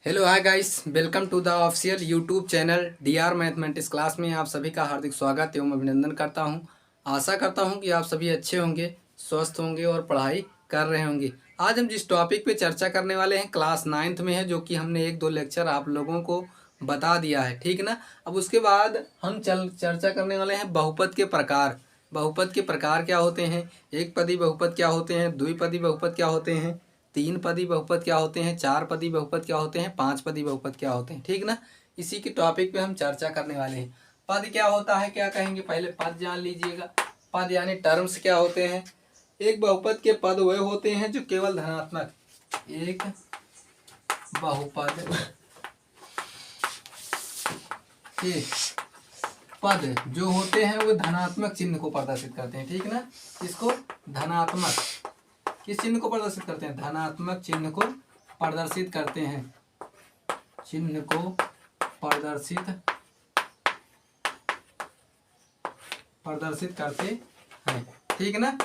Hello hi guys, welcome to the official YouTube channel DR mathematics class में आप सभी का हार्दिक स्वागत एवं अभिनंदन करता हूं। आशा करता हूं कि आप सभी अच्छे होंगे, स्वस्थ होंगे और पढ़ाई कर रहे होंगे। आज हम जिस टॉपिक पे चर्चा करने वाले हैं क्लास 9th में है, जो कि हमने एक दो लेक्चर आप लोगों को बता दिया है, ठीक ना। अब उसके बाद हम चर्चा करने वाले हैं बहुपद के प्रकार। बहुपद के प्रकार क्या होते हैं, एक पदी बहुपद क्या होते हैं, द्विपदी बहुपद क्या होते हैं, तीन पदी बहुपद क्या होते हैं, चार पदी बहुपद क्या होते हैं, पांच पदी बहुपद क्या होते हैं, ठीक ना। इसी के टॉपिक पे हम चर्चा करने वाले हैं। पद क्या होता है, क्या कहेंगे, पहले पद जान लीजिएगा। पद यानी टर्म्स क्या होते हैं। एक बहुपद के पद वह होते हैं जो केवल धनात्मक, एक बहुपद के पद जो होते हैं वो धनात्मक चिन्ह को प्रदर्शित करते हैं, ठीक ना। इसको धनात्मक किस चिन्ह को प्रदर्शित करते हैं, धनात्मक चिन्ह को प्रदर्शित करते हैं, चिन्ह को प्रदर्शित करते हैं, ठीक ना।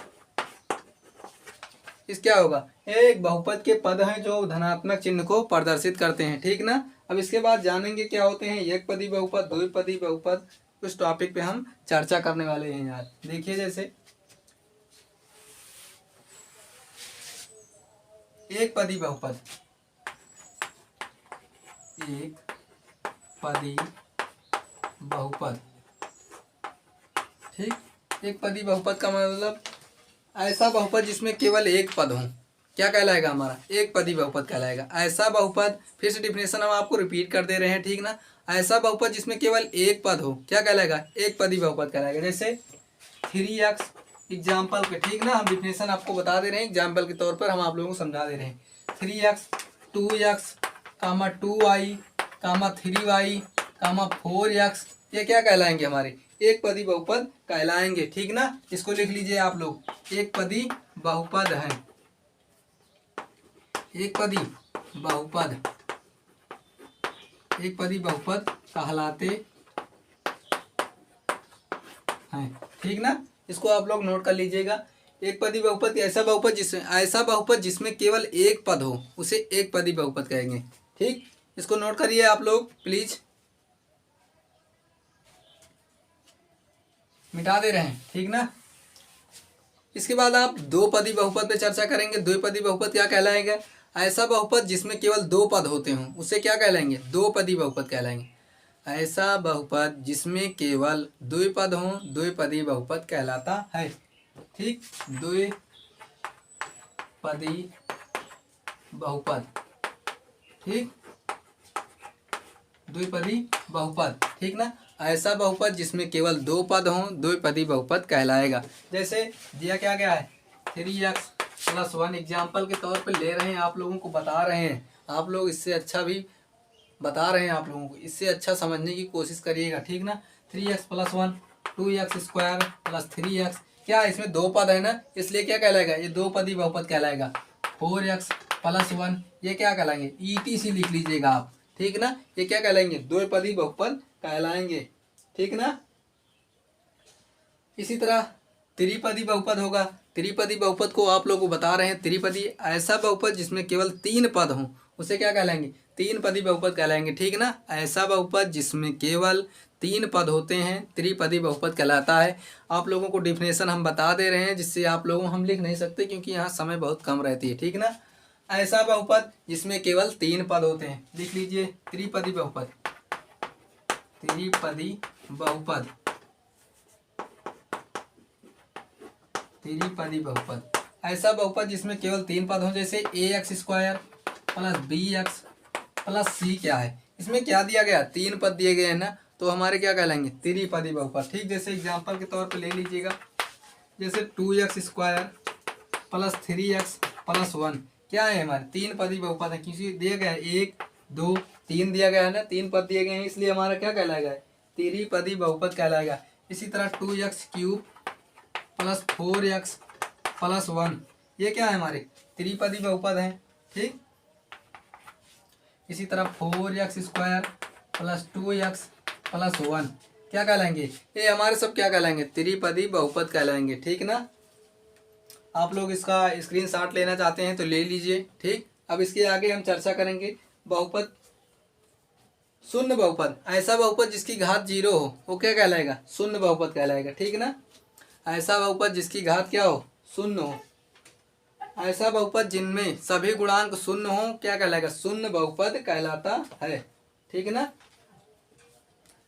इस क्या होगा, एक बहुपद के पद हैं जो धनात्मक चिन्ह को प्रदर्शित करते हैं, ठीक ना। अब इसके बाद जानेंगे क्या होते हैं एक पदी बहुपद, द्विपदी बहुपद। उस टॉपिक पे हम चर्चा करने वाले हैं यार। देखिए, जैसे एक पदी बहुपद, एक पदी बहुपद, ठीक। एक पदी बहुपद का मतलब ऐसा बहुपद जिसमें केवल एक पद हो, क्या कहलाएगा, हमारा एक पदी बहुपद कहलाएगा। ऐसा बहुपद, फिर से डिफिनेशन हम आपको रिपीट कर दे रहे हैं, ठीक ना। ऐसा बहुपद जिसमें केवल एक पद हो क्या कहलाएगा, एक पदी बहुपद कहलाएगा। जैसे 3x एग्जाम्पल पे, ठीक ना, हम डिफिनेशन आपको बता दे रहे हैं, एग्जाम्पल के तौर पर हम आप लोगों को समझा दे रहे हैं। 3x 2x 2y 3y 4x, ये क्या कहलाएंगे, हमारे एक पदी बहुपद कहलाएंगे, ठीक ना। इसको लिख लीजिए आप लोग, एक पदी बहुपद है, एक पदी बहुपद, एक पदी बहुपद कहलाते हैं, ठीक ना। इसको आप लोग नोट कर लीजिएगा। एक पदी बहुपद ऐसा बहुपद जिसमें केवल एक पद हो उसे एक पदी बहुपद कहेंगे, ठीक। इसको नोट करिए आप लोग प्लीज, मिटा दे रहे हैं, ठीक ना। इसके बाद आप दो पदी बहुपद पे चर्चा करेंगे। द्विपदी बहुपद क्या कहलाएगा, ऐसा बहुपद जिसमें केवल दो पद होते हों उसे क्या कहलाएंगे, दो पदी बहुपद कहलाएंगे। ऐसा बहुपद जिसमें केवल द्विपद हों द्विपदी बहुपद कहलाता है, ठीक। द्विपदी बहुपद, ठीक, द्विपदी बहुपद, ठीक ना। ऐसा बहुपद जिसमें केवल दो पद हों द्विपदी बहुपद कहलाएगा। जैसे दिया क्या गया है, 3x + 1 एग्जाम्पल के तौर पर ले रहे हैं, आप लोगों को बता रहे हैं। आप लोग इससे अच्छा भी बता रहे हैं, आप लोगों को इससे अच्छा समझने की कोशिश करिएगा, ठीक ना। 3x + 1 2x² + 3x, क्या इसमें दो पद है ना, इसलिए क्या कहलाएगा, ये दो पदी बहुपद कहलाएगा। 4x + 1, ये क्या कहलाएंगे, ETC लिख लीजिएगा आप, ठीक ना। ये क्या कहलाएंगे, द्विपदी बहुपद कहलाएंगे, ठीक ना। इसी तरह त्रिपदी बहुपद होगा। त्रिपदी बहुपद को आप लोगों को बता रहे हैं, त्रिपदी ऐसा बहुपद जिसमें केवल तीन पद हों उसे क्या कहलाएंगे, तीन पदी बहुपद कहलाएंगे, ठीक ना। ऐसा बहुपद जिसमें केवल तीन पद होते हैं त्रिपदी बहुपद कहलाता है। आप लोगों को डिफिनेशन हम बता दे रहे हैं, जिससे आप लोगों हम लिख नहीं सकते क्योंकि यहाँ समय बहुत कम रहती है, ठीक ना। ऐसा बहुपद जिसमें केवल तीन पद होते हैं, लिख लीजिए त्रिपदी बहुपद, त्रिपदी बहुपद, त्रिपदी बहुपद। ऐसा बहुपद जिसमें केवल तीन पद हों, जैसे ax² + bx + c, क्या है इसमें क्या दिया गया, तीन पद दिए गए हैं ना, तो हमारे क्या कहलाएंगे, त्रिपदी बहुपद, ठीक। जैसे एग्जांपल के तौर पे ले लीजिएगा, जैसे 2x² + 3x + 1, क्या है हमारे तीन पदी बहुपद है, किसी दिया गया है 1 2 3 दिया गया है ना, तीन पद दिए गए हैं, इसलिए हमारा क्या कहलाएगा, त्रिपदी बहुपद कहलाएगा। इसी तरह 2x³ + 4x + 1, ये क्या है, हमारे त्रिपदी बहुपद हैं, ठीक। इसी तरह 4x² + 2x + 1 क्या कहलाएंगे, ये हमारे सब क्या कहलाएंगे, त्रिपदी बहुपद कहलाएंगे, ठीक ना। आप लोग इसका स्क्रीनशॉट लेना चाहते हैं तो ले लीजिए, ठीक। अब इसके आगे हम चर्चा करेंगे बहुपद शून्य बहुपद, ऐसा बहुपद जिसकी घात 0 हो वो क्या कहलाएगा? शून्य बहुपद कहलाएगा। ठीक ना, ऐसा बहुपद जिसकी घात क्या हो? शून्य हो। ऐसा बहुपद जिनमें सभी गुणांक शून्य हो क्या कहलाएगा? शून्य बहुपद कहलाता है। ठीक ना।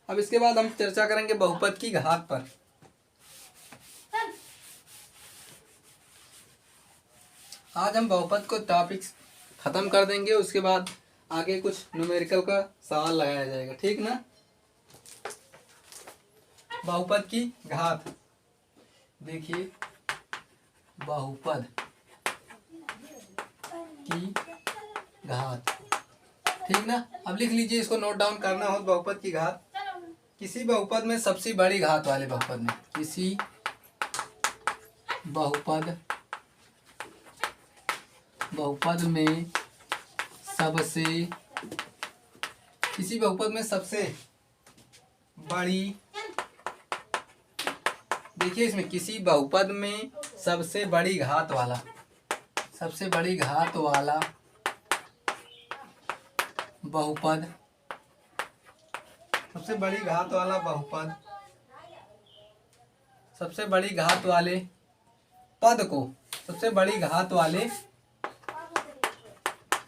अब इसके बाद हम चर्चा करेंगे बहुपद की घात पर। आज हम बहुपद को टॉपिक खत्म कर देंगे, उसके बाद आगे कुछ न्यूमेरिकल का सवाल लगाया जाएगा। ठीक ना। बहुपद की घात, देखिए बहुपद की घात। ठीक ना। अब लिख लीजिए, इसको नोट डाउन करना हो। बहुपद की घात, किसी बहुपद में सबसे बड़ी घात वाले बहुपद में, किसी बहुपद में सबसे, किसी बहुपद में सबसे बड़ी, देखिए इसमें किसी बहुपद में सबसे बड़ी घात वाला, सबसे बड़ी घात वाला बहुपद, सबसे बड़ी घात वाला बहुपद, सबसे बड़ी घात वाले पद को, सबसे बड़ी घात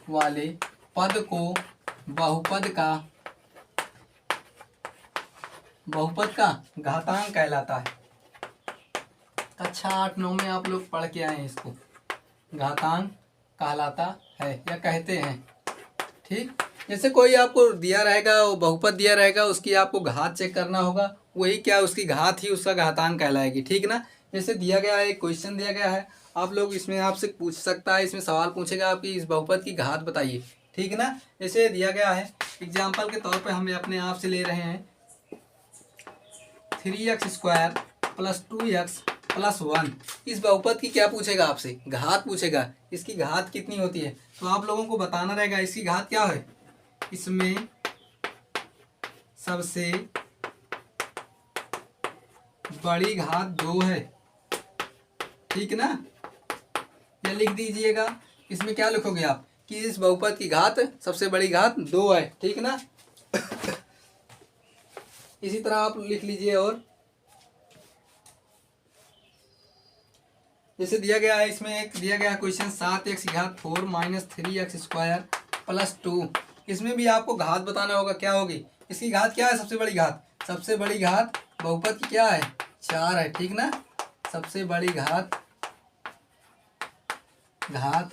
वाले पद को बहुपद का घातांक कहलाता है। कक्षा 8-9 में आप लोग पढ़ के आए हैं इसको, घातांक कहलाता है या कहते हैं। ठीक, जैसे कोई आपको दिया रहेगा, वो बहुपद दिया रहेगा, उसकी आपको घात चेक करना होगा, वही क्या उसकी घात ही उसका घातांक कहलाएगी। ठीक ना। जैसे दिया गया है, क्वेश्चन दिया गया है, आप लोग इसमें आपसे पूछ सकता है, इसमें सवाल पूछेगा आपकी इस बहुपद की घात बताइए। ठीक ना। जैसे दिया गया है, एग्जाम्पल के तौर पे हम अपने आप से ले रहे हैं 3x² + 2x + 1। इस बहुपद की क्या पूछेगा आपसे? घात पूछेगा। इसकी घात कितनी होती है? तो आप लोगों को बताना रहेगा इसकी घात क्या है। इसमें सबसे बड़ी घात 2 है। ठीक ना। या लिख दीजिएगा, इसमें क्या लिखोगे आप कि इस बहुपद की घात, सबसे बड़ी घात 2 है। ठीक ना। इसी तरह आप लिख लीजिए। और जैसे दिया गया है, इसमें एक दिया गया क्वेश्चन 7x⁴ - 3x² + 2। इसमें भी आपको घात बताना होगा, क्या होगी इसकी घात? क्या है सबसे बड़ी घात? सबसे बड़ी घात बहुपद की क्या है? 4 है। ठीक ना। सबसे बड़ी घात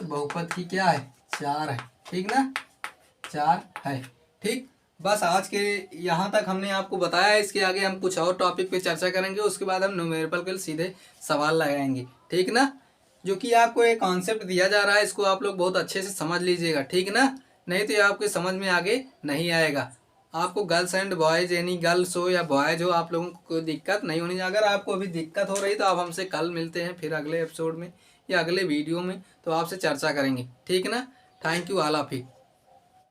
बहुपद की क्या है? 4 है। ठीक ना, 4 है। ठीक, बस आज के यहाँ तक हमने आपको बताया है। इसके आगे हम कुछ और टॉपिक पे चर्चा करेंगे, उसके बाद हम न्यूमेरिकल के सीधे सवाल लगाएंगे। ठीक ना। जो कि आपको एक कॉन्सेप्ट दिया जा रहा है, इसको आप लोग बहुत अच्छे से समझ लीजिएगा। ठीक ना, नहीं तो ये आपके समझ में आगे नहीं आएगा। आपको गर्ल्स एंड बॉयज, यानी गर्ल्स हो या बॉयज हो, आप लोगों को कोई दिक्कत नहीं होनी। अगर आपको अभी दिक्कत हो रही तो आप हमसे कल मिलते हैं, फिर अगले एपिसोड में या अगले वीडियो में, तो आपसे चर्चा करेंगे। ठीक ना। Thank you all of you.